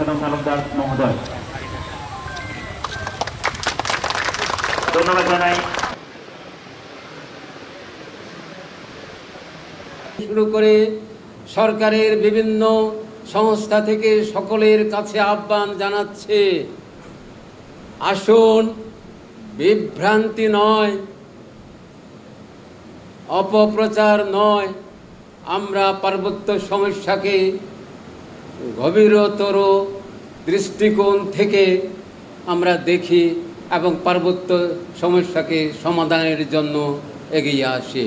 বেগম তালুকদার মহোদয়। ধন্যবাদ জানাই। শুরু করে সরকারের বিভিন্ন সংস্থা থেকে সকলের কাছে আহ্বান জানাচ্ছে, আসুন, বিভ্রান্তি নয়, অপপ্রচার নয়, আমরা পার্বত্য সমস্যাকে গভীরতর দৃষ্টিকোণ থেকে আমরা দেখি এবং পার্বত্য সমস্যাকে সমাধানের জন্য এগিয়ে আসি।